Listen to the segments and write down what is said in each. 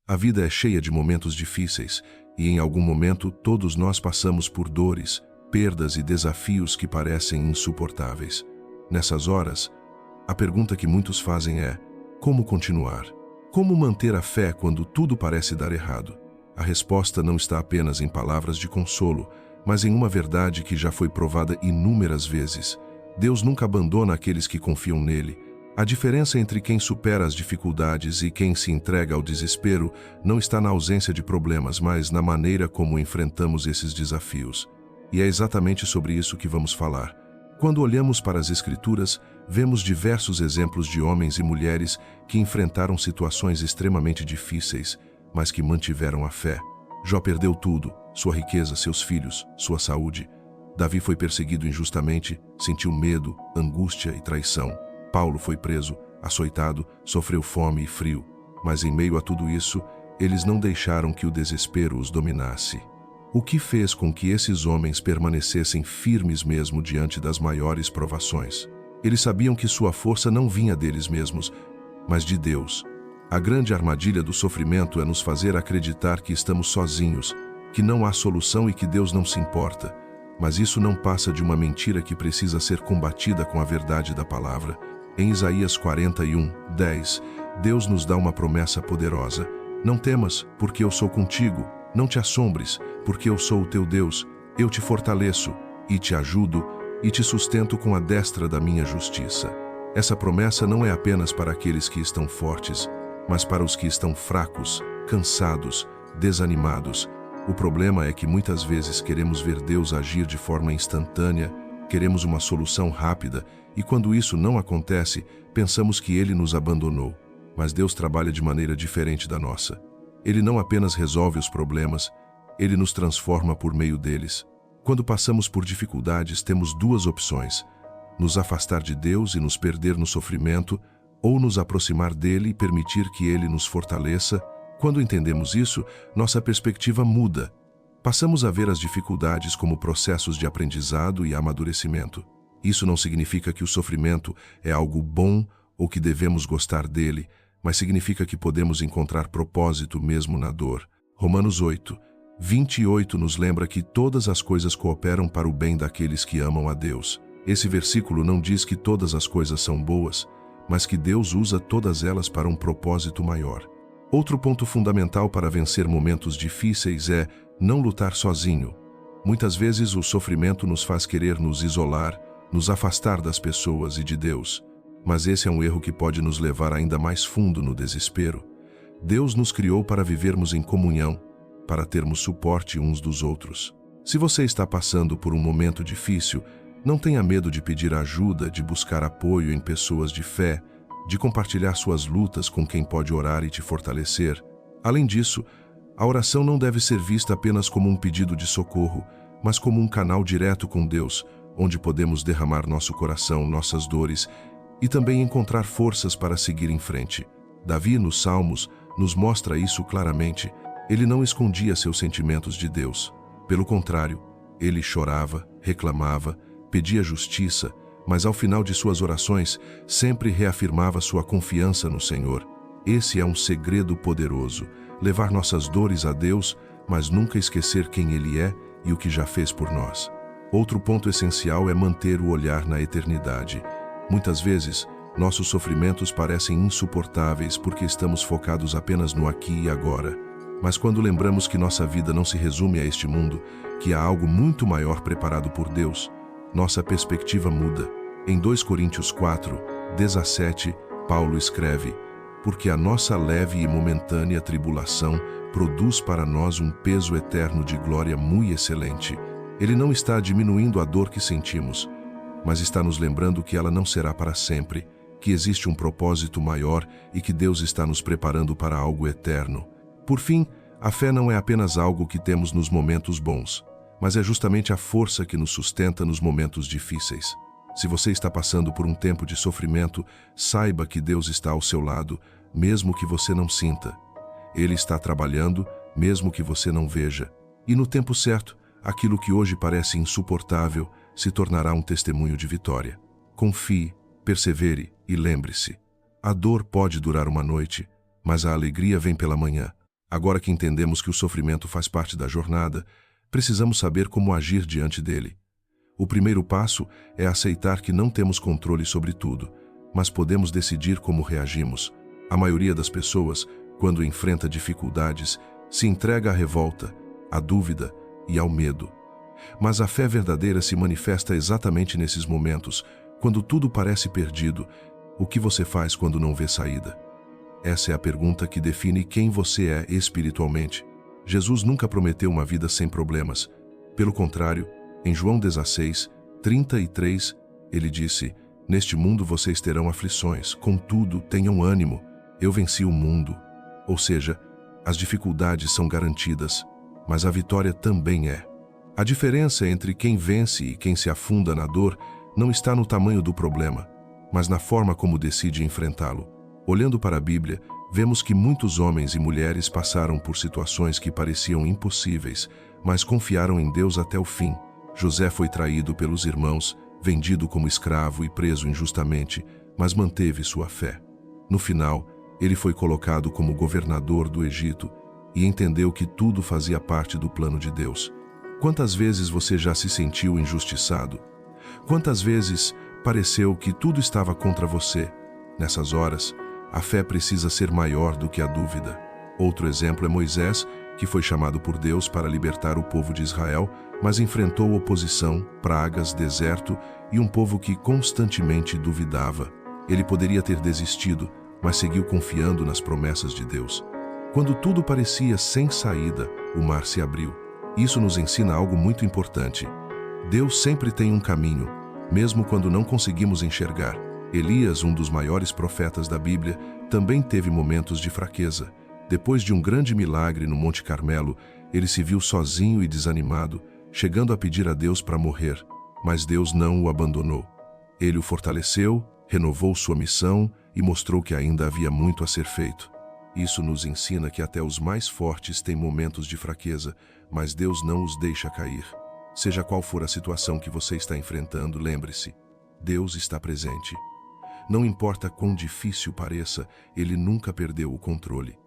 A vida é cheia de momentos difíceis e, em algum momento, todos nós passamos por dores, perdas e desafios que parecem insuportáveis. Nessas horas, a pergunta que muitos fazem é: como continuar? Como manter a fé quando tudo parece dar errado? A resposta não está apenas em palavras de consolo, mas em uma verdade que já foi provada inúmeras vezes. Deus nunca abandona aqueles que confiam nele. A diferença entre quem supera as dificuldades e quem se entrega ao desespero não está na ausência de problemas, mas na maneira como enfrentamos esses desafios. E é exatamente sobre isso que vamos falar. Quando olhamos para as Escrituras, vemos diversos exemplos de homens e mulheres que enfrentaram situações extremamente difíceis, mas que mantiveram a fé. Jó perdeu tudo: sua riqueza, seus filhos, sua saúde. Davi foi perseguido injustamente, sentiu medo, angústia e traição. Paulo foi preso, açoitado, sofreu fome e frio. Mas em meio a tudo isso, eles não deixaram que o desespero os dominasse. O que fez com que esses homens permanecessem firmes mesmo diante das maiores provações? Eles sabiam que sua força não vinha deles mesmos, mas de Deus. A grande armadilha do sofrimento é nos fazer acreditar que estamos sozinhos, que não há solução e que Deus não se importa. Mas isso não passa de uma mentira que precisa ser combatida com a verdade da palavra. Em Isaías 41:10, Deus nos dá uma promessa poderosa: não temas, porque eu sou contigo. Não te assombres, porque eu sou o teu Deus. Eu te fortaleço, e te ajudo, e te sustento com a destra da minha justiça. Essa promessa não é apenas para aqueles que estão fortes, mas para os que estão fracos, cansados, desanimados. O problema é que muitas vezes queremos ver Deus agir de forma instantânea, queremos uma solução rápida, e quando isso não acontece, pensamos que Ele nos abandonou. Mas Deus trabalha de maneira diferente da nossa. Ele não apenas resolve os problemas, Ele nos transforma por meio deles. Quando passamos por dificuldades, temos duas opções: nos afastar de Deus e nos perder no sofrimento, ou nos aproximar dele e permitir que Ele nos fortaleça. Quando entendemos isso, nossa perspectiva muda. Passamos a ver as dificuldades como processos de aprendizado e amadurecimento. Isso não significa que o sofrimento é algo bom ou que devemos gostar dele, mas significa que podemos encontrar propósito mesmo na dor. Romanos 8:28 nos lembra que todas as coisas cooperam para o bem daqueles que amam a Deus. Esse versículo não diz que todas as coisas são boas, mas que Deus usa todas elas para um propósito maior. Outro ponto fundamental para vencer momentos difíceis é não lutar sozinho. Muitas vezes o sofrimento nos faz querer nos isolar, nos afastar das pessoas e de Deus. Mas esse é um erro que pode nos levar ainda mais fundo no desespero. Deus nos criou para vivermos em comunhão, para termos suporte uns dos outros. Se você está passando por um momento difícil, não tenha medo de pedir ajuda, de buscar apoio em pessoas de fé, de compartilhar suas lutas com quem pode orar e te fortalecer. Além disso, a oração não deve ser vista apenas como um pedido de socorro, mas como um canal direto com Deus, onde podemos derramar nosso coração, nossas dores e também encontrar forças para seguir em frente. Davi, nos Salmos, nos mostra isso claramente. Ele não escondia seus sentimentos de Deus. Pelo contrário, ele chorava, reclamava, pedia justiça, mas ao final de suas orações, sempre reafirmava sua confiança no Senhor. Esse é um segredo poderoso: levar nossas dores a Deus, mas nunca esquecer quem Ele é e o que já fez por nós. Outro ponto essencial é manter o olhar na eternidade. Muitas vezes, nossos sofrimentos parecem insuportáveis porque estamos focados apenas no aqui e agora. Mas quando lembramos que nossa vida não se resume a este mundo, que há algo muito maior preparado por Deus, nossa perspectiva muda. Em 2 Coríntios 4:17, Paulo escreve: porque a nossa leve e momentânea tribulação produz para nós um peso eterno de glória muito excelente. Ele não está diminuindo a dor que sentimos, mas está nos lembrando que ela não será para sempre, que existe um propósito maior e que Deus está nos preparando para algo eterno. Por fim, a fé não é apenas algo que temos nos momentos bons, mas é justamente a força que nos sustenta nos momentos difíceis. Se você está passando por um tempo de sofrimento, saiba que Deus está ao seu lado, mesmo que você não sinta. Ele está trabalhando, mesmo que você não veja. E no tempo certo, aquilo que hoje parece insuportável se tornará um testemunho de vitória. Confie, persevere e lembre-se: a dor pode durar uma noite, mas a alegria vem pela manhã. Agora que entendemos que o sofrimento faz parte da jornada, precisamos saber como agir diante dele. O primeiro passo é aceitar que não temos controle sobre tudo, mas podemos decidir como reagimos. A maioria das pessoas, quando enfrenta dificuldades, se entrega à revolta, à dúvida e ao medo. Mas a fé verdadeira se manifesta exatamente nesses momentos, quando tudo parece perdido. O que você faz quando não vê saída? Essa é a pergunta que define quem você é espiritualmente. Jesus nunca prometeu uma vida sem problemas. Pelo contrário, em João 16, 33, ele disse: "Neste mundo vocês terão aflições, contudo, tenham ânimo, eu venci o mundo." Ou seja, as dificuldades são garantidas, mas a vitória também é. A diferença entre quem vence e quem se afunda na dor não está no tamanho do problema, mas na forma como decide enfrentá-lo. Olhando para a Bíblia, vemos que muitos homens e mulheres passaram por situações que pareciam impossíveis, mas confiaram em Deus até o fim. José foi traído pelos irmãos, vendido como escravo e preso injustamente, mas manteve sua fé. No final, ele foi colocado como governador do Egito e entendeu que tudo fazia parte do plano de Deus. Quantas vezes você já se sentiu injustiçado? Quantas vezes pareceu que tudo estava contra você? Nessas horas, a fé precisa ser maior do que a dúvida. Outro exemplo é Moisés, que foi chamado por Deus para libertar o povo de Israel, mas enfrentou oposição, pragas, deserto e um povo que constantemente duvidava. Ele poderia ter desistido, mas seguiu confiando nas promessas de Deus. Quando tudo parecia sem saída, o mar se abriu. Isso nos ensina algo muito importante. Deus sempre tem um caminho, mesmo quando não conseguimos enxergar. Elias, um dos maiores profetas da Bíblia, também teve momentos de fraqueza. Depois de um grande milagre no Monte Carmelo, ele se viu sozinho e desanimado, chegando a pedir a Deus para morrer. Mas Deus não o abandonou. Ele o fortaleceu, renovou sua missão e mostrou que ainda havia muito a ser feito. Isso nos ensina que até os mais fortes têm momentos de fraqueza, mas Deus não os deixa cair. Seja qual for a situação que você está enfrentando, lembre-se, Deus está presente. Não importa quão difícil pareça, Ele nunca perdeu o controle.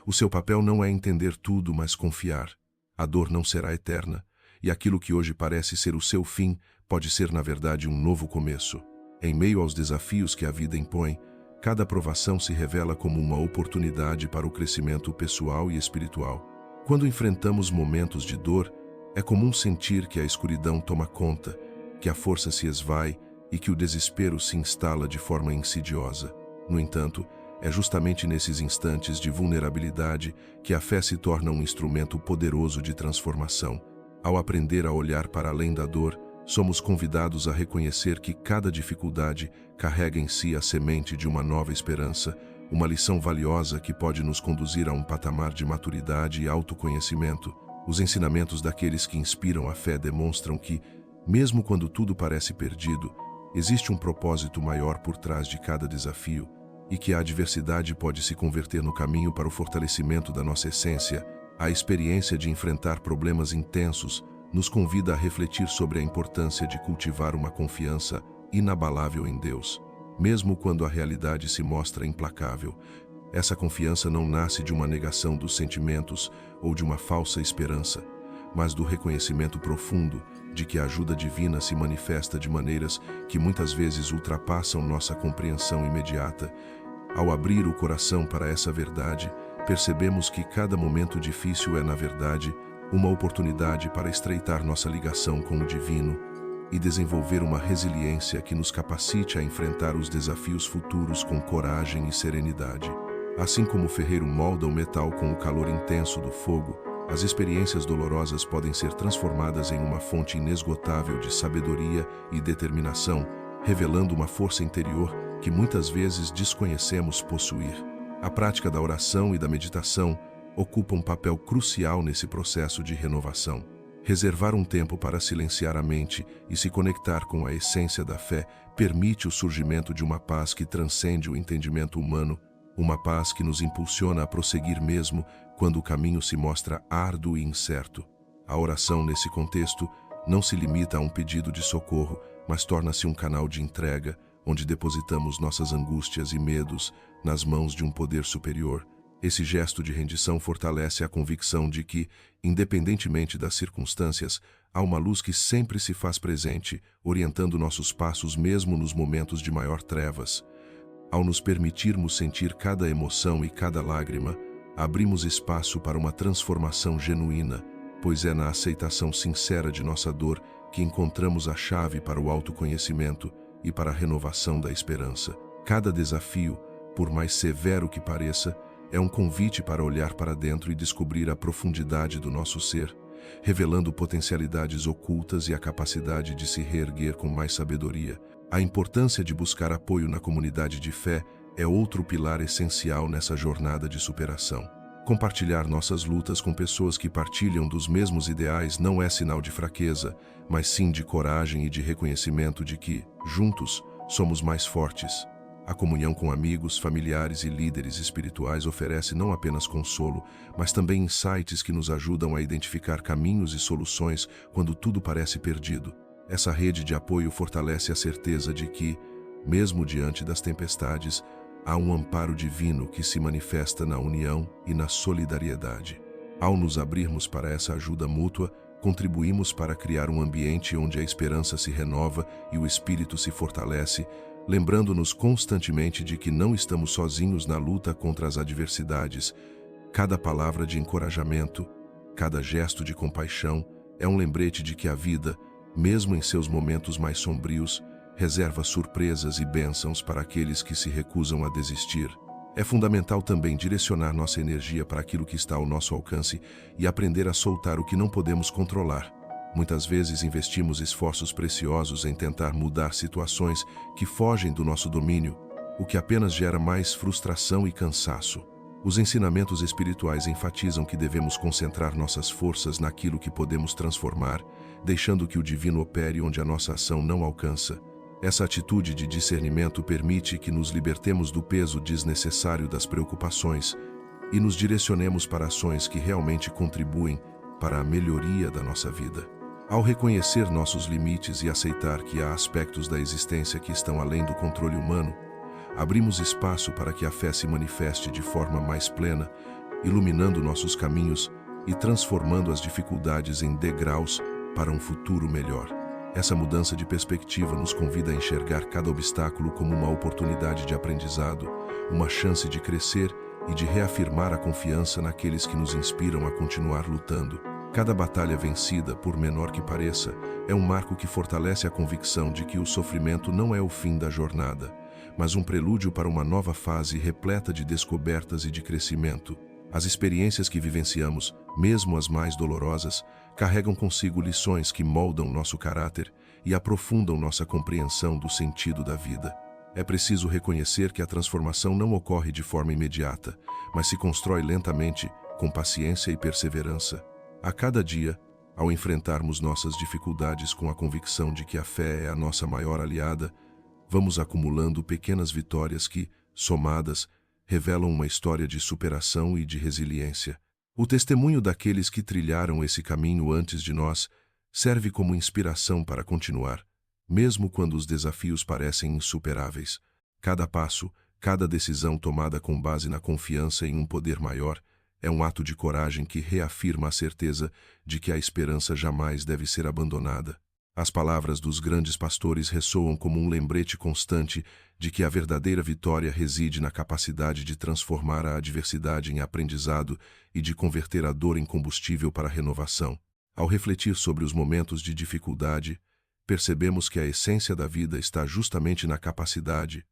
O seu papel não é entender tudo, mas confiar. A dor não será eterna, e aquilo que hoje parece ser o seu fim pode ser, na verdade, um novo começo. Em meio aos desafios que a vida impõe, cada provação se revela como uma oportunidade para o crescimento pessoal e espiritual. Quando enfrentamos momentos de dor, é comum sentir que a escuridão toma conta, que a força se esvai e que o desespero se instala de forma insidiosa. No entanto, é justamente nesses instantes de vulnerabilidade que a fé se torna um instrumento poderoso de transformação. Ao aprender a olhar para além da dor, somos convidados a reconhecer que cada dificuldade carrega em si a semente de uma nova esperança, uma lição valiosa que pode nos conduzir a um patamar de maturidade e autoconhecimento. Os ensinamentos daqueles que inspiram a fé demonstram que, mesmo quando tudo parece perdido, existe um propósito maior por trás de cada desafio e que a adversidade pode se converter no caminho para o fortalecimento da nossa essência. A experiência de enfrentar problemas intensos nos convida a refletir sobre a importância de cultivar uma confiança inabalável em Deus. Mesmo quando a realidade se mostra implacável, essa confiança não nasce de uma negação dos sentimentos ou de uma falsa esperança, mas do reconhecimento profundo de que a ajuda divina se manifesta de maneiras que muitas vezes ultrapassam nossa compreensão imediata. Ao abrir o coração para essa verdade, percebemos que cada momento difícil é, na verdade, uma oportunidade para estreitar nossa ligação com o divino e desenvolver uma resiliência que nos capacite a enfrentar os desafios futuros com coragem e serenidade. Assim como o ferreiro molda o metal com o calor intenso do fogo, as experiências dolorosas podem ser transformadas em uma fonte inesgotável de sabedoria e determinação, revelando uma força interior que muitas vezes desconhecemos possuir. A prática da oração e da meditação ocupa um papel crucial nesse processo de renovação. Reservar um tempo para silenciar a mente e se conectar com a essência da fé permite o surgimento de uma paz que transcende o entendimento humano, uma paz que nos impulsiona a prosseguir mesmo quando o caminho se mostra árduo e incerto. A oração, nesse contexto, não se limita a um pedido de socorro, mas torna-se um canal de entrega, onde depositamos nossas angústias e medos nas mãos de um poder superior. Esse gesto de rendição fortalece a convicção de que, independentemente das circunstâncias, há uma luz que sempre se faz presente, orientando nossos passos mesmo nos momentos de maior trevas. Ao nos permitirmos sentir cada emoção e cada lágrima, abrimos espaço para uma transformação genuína, pois é na aceitação sincera de nossa dor que encontramos a chave para o autoconhecimento e para a renovação da esperança. Cada desafio, por mais severo que pareça, é um convite para olhar para dentro e descobrir a profundidade do nosso ser, revelando potencialidades ocultas e a capacidade de se reerguer com mais sabedoria. A importância de buscar apoio na comunidade de fé é outro pilar essencial nessa jornada de superação. Compartilhar nossas lutas com pessoas que partilham dos mesmos ideais não é sinal de fraqueza, mas sim de coragem e de reconhecimento de que, juntos, somos mais fortes. A comunhão com amigos, familiares e líderes espirituais oferece não apenas consolo, mas também insights que nos ajudam a identificar caminhos e soluções quando tudo parece perdido. Essa rede de apoio fortalece a certeza de que, mesmo diante das tempestades, há um amparo divino que se manifesta na união e na solidariedade. Ao nos abrirmos para essa ajuda mútua, contribuímos para criar um ambiente onde a esperança se renova e o espírito se fortalece, lembrando-nos constantemente de que não estamos sozinhos na luta contra as adversidades. Cada palavra de encorajamento, cada gesto de compaixão é um lembrete de que a vida, mesmo em seus momentos mais sombrios, reserva surpresas e bênçãos para aqueles que se recusam a desistir. É fundamental também direcionar nossa energia para aquilo que está ao nosso alcance e aprender a soltar o que não podemos controlar. Muitas vezes investimos esforços preciosos em tentar mudar situações que fogem do nosso domínio, o que apenas gera mais frustração e cansaço. Os ensinamentos espirituais enfatizam que devemos concentrar nossas forças naquilo que podemos transformar, deixando que o divino opere onde a nossa ação não alcança. Essa atitude de discernimento permite que nos libertemos do peso desnecessário das preocupações e nos direcionemos para ações que realmente contribuem para a melhoria da nossa vida. Ao reconhecer nossos limites e aceitar que há aspectos da existência que estão além do controle humano, abrimos espaço para que a fé se manifeste de forma mais plena, iluminando nossos caminhos e transformando as dificuldades em degraus para um futuro melhor. Essa mudança de perspectiva nos convida a enxergar cada obstáculo como uma oportunidade de aprendizado, uma chance de crescer e de reafirmar a confiança naqueles que nos inspiram a continuar lutando. Cada batalha vencida, por menor que pareça, é um marco que fortalece a convicção de que o sofrimento não é o fim da jornada, mas um prelúdio para uma nova fase repleta de descobertas e de crescimento. As experiências que vivenciamos, mesmo as mais dolorosas, carregam consigo lições que moldam nosso caráter e aprofundam nossa compreensão do sentido da vida. É preciso reconhecer que a transformação não ocorre de forma imediata, mas se constrói lentamente, com paciência e perseverança. A cada dia, ao enfrentarmos nossas dificuldades com a convicção de que a fé é a nossa maior aliada, vamos acumulando pequenas vitórias que, somadas, revelam uma história de superação e de resiliência. O testemunho daqueles que trilharam esse caminho antes de nós serve como inspiração para continuar, mesmo quando os desafios parecem insuperáveis. Cada passo, cada decisão tomada com base na confiança em um poder maior, é um ato de coragem que reafirma a certeza de que a esperança jamais deve ser abandonada. As palavras dos grandes pastores ressoam como um lembrete constante de que a verdadeira vitória reside na capacidade de transformar a adversidade em aprendizado e de converter a dor em combustível para a renovação. Ao refletir sobre os momentos de dificuldade, percebemos que a essência da vida está justamente na capacidade,